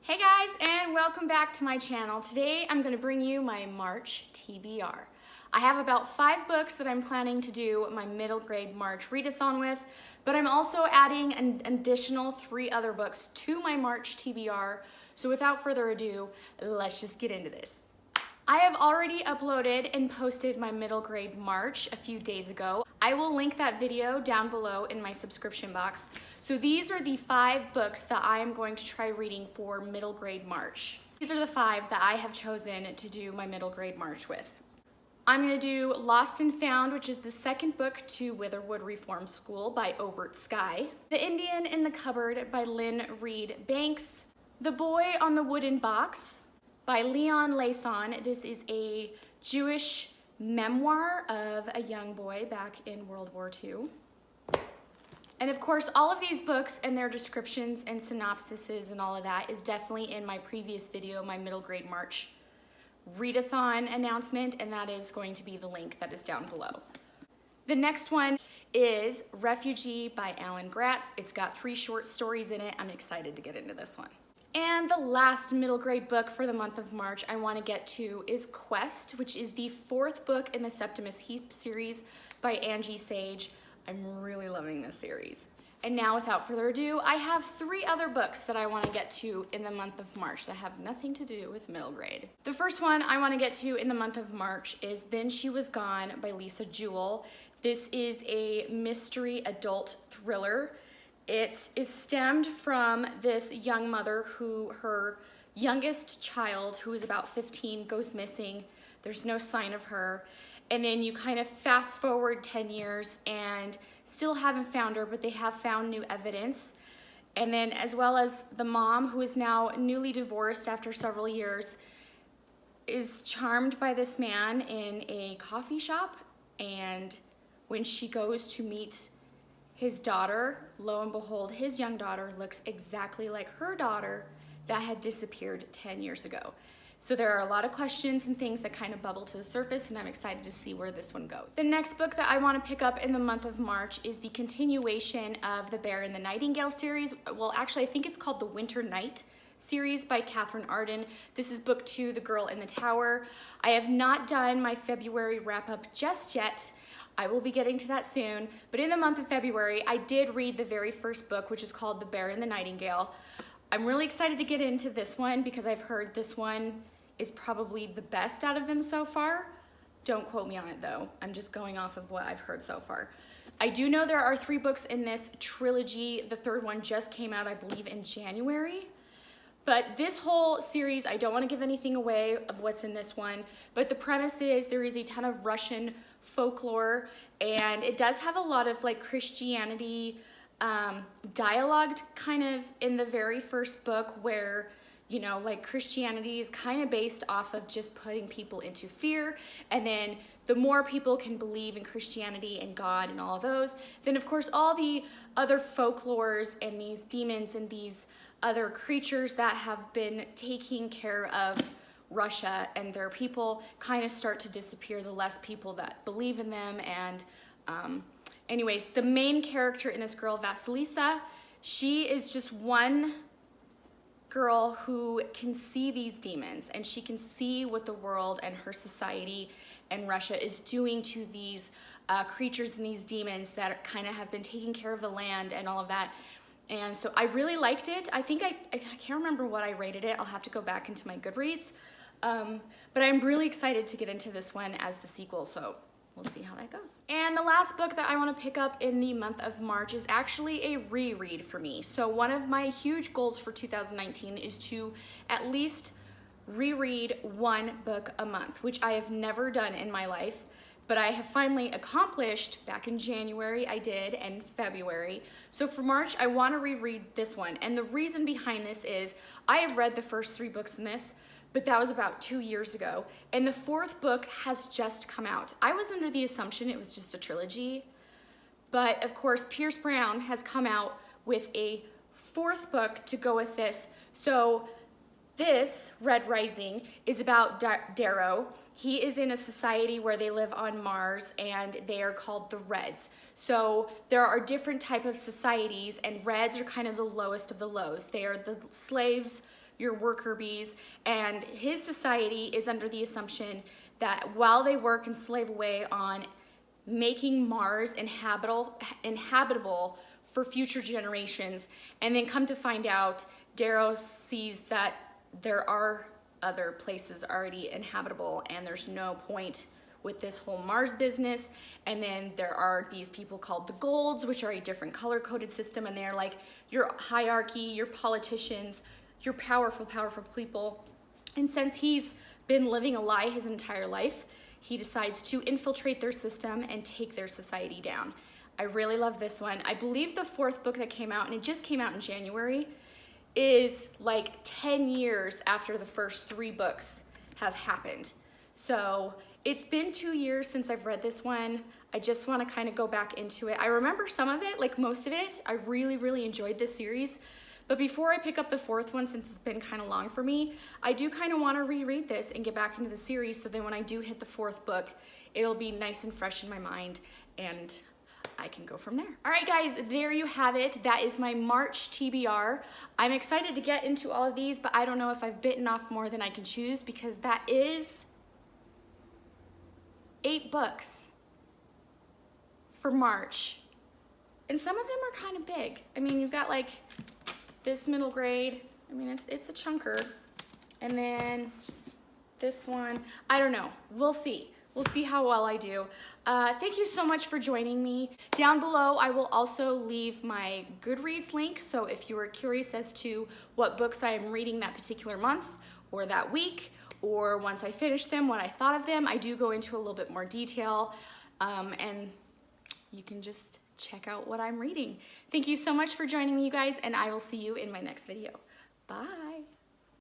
Hey guys, and welcome back to my channel. Today I'm going to bring you my March TBR. I have about 5 books that I'm planning to do my middle grade March readathon with, but I'm also adding an additional 3 other books to my March TBR. So without further ado, let's just get into this. I have already uploaded and posted my middle grade March a few days ago. I will link that video down below in my subscription box. So these are the 5 books that I am going to try reading for middle grade March. These are the 5 that I have chosen to do my middle grade March with. I'm going to do Lost and Found, which is the second book to Witherwood Reform School by Obert Sky. The Indian in the Cupboard by Lynn Reed Banks. The Boy on the Wooden Box by Leon Layson. This is a Jewish memoir of a young boy back in World War II. And of course, all of these books and their descriptions and synopsises and all of that is definitely in my previous video, my middle grade March readathon announcement, and that is going to be the link that is down below. The next one is Refugee by Alan Gratz. It's got 3 short stories in it. I'm excited to get into this one. And the last middle grade book for the month of March I want to get to is Quest, which is the 4th book in the Septimus Heath series by Angie Sage. I'm really loving this series. And now, without further ado, I have 3 other books that I want to get to in the month of March that have nothing to do with middle grade. The first one I want to get to in the month of March is Then She Was Gone by Lisa Jewell. This is a mystery adult thriller. It is stemmed from this young mother who her youngest child, who is about 15, goes missing. There's no sign of her. And then you kind of fast forward 10 years and still haven't found her, but they have found new evidence. And then as well as the mom, who is now newly divorced after several years, is charmed by this man in a coffee shop. And when she goes to meet his daughter, lo and behold, his young daughter looks exactly like her daughter that had disappeared 10 years ago. So there are a lot of questions and things that kind of bubble to the surface, and I'm excited to see where this one goes. The next book that I want to pick up in the month of March is the continuation of the Bear and the Nightingale series. Well, actually, I think it's called the Winter Night series by Catherine Arden. This is book 2, The Girl in the Tower. I have not done my February wrap-up just yet. I will be getting to that soon, but in the month of February, I did read the very first book, which is called The Bear and the Nightingale. I'm really excited to get into this one because I've heard this one is probably the best out of them so far. Don't quote me on it though. I'm just going off of what I've heard so far. I do know there are 3 books in this trilogy. The 3rd one just came out, I believe, in January. But this whole series, I don't want to give anything away of what's in this one, but the premise is there is a ton of Russian folklore, and it does have a lot of like Christianity dialogued kind of in the very first book, where, you know, like Christianity is kind of based off of just putting people into fear, and then the more people can believe in Christianity and God and all of those, then of course all the other folklores and these demons and these other creatures that have been taking care of Russia and their people kind of start to disappear, the less people that believe in them. And anyways, the main character in this girl, Vasilisa, she is just one girl who can see these demons, and she can see what the world and her society and Russia is doing to these creatures and these demons that kind of have been taking care of the land and all of that. And so I really liked it. I think I can't remember what I rated it. I'll have to go back into my Goodreads. But I'm really excited to get into this one as the sequel, so we'll see how that goes. And the last book that I want to pick up in the month of March is actually a reread for me. So one of my huge goals for 2019 is to at least reread 1 book a month, which I have never done in my life, but I have finally accomplished. Back in January I did, and February. So for March I want to reread this one, and the reason behind this is I have read the first 3 books in this, but that was about 2 years ago, and the 4th book has just come out. I was under the assumption it was just a trilogy, but of course Pierce Brown has come out with a 4th book to go with this. So this, Red Rising, is about Darrow. He is in a society where they live on Mars, and they are called the Reds. So there are different type of societies, and Reds are kind of the lowest of the lows. They are the slaves your worker bees, and his society is under the assumption that while they work and slave away on making Mars inhabitable for future generations, and then come to find out, Darrow sees that there are other places already inhabitable and there's no point with this whole Mars business. And then there are these people called the Golds, which are a different color-coded system, and they're like your hierarchy, your politicians, your powerful people. And since he's been living a lie his entire life, he decides to infiltrate their system and take their society down. I really love this one. I believe the 4th book that came out, and it just came out in January, is like 10 years after the first 3 books have happened. So it's been 2 years since I've read this one. I just want to kind of go back into it. I remember some of it, like most of it. I really enjoyed this series. But before I pick up the 4th one, since it's been kind of long for me, I do kind of want to reread this and get back into the series, so then when I do hit the 4th book, it'll be nice and fresh in my mind, and I can go from there. All right, guys, there you have it. That is my March TBR. I'm excited to get into all of these, but I don't know if I've bitten off more than I can choose, because that is 8 books for March. And some of them are kind of big. I mean, you've got like this middle grade. I mean, it's a chunker. And then this one, I don't know. We'll see. We'll see how well I do. Thank you so much for joining me. Down below, I will also leave my Goodreads link, so if you are curious as to what books I am reading that particular month or that week, or once I finish them, what I thought of them, I do go into a little bit more detail, and you can just check out what I'm reading. Thank you so much for joining me, you guys, and I will see you in my next video. Bye.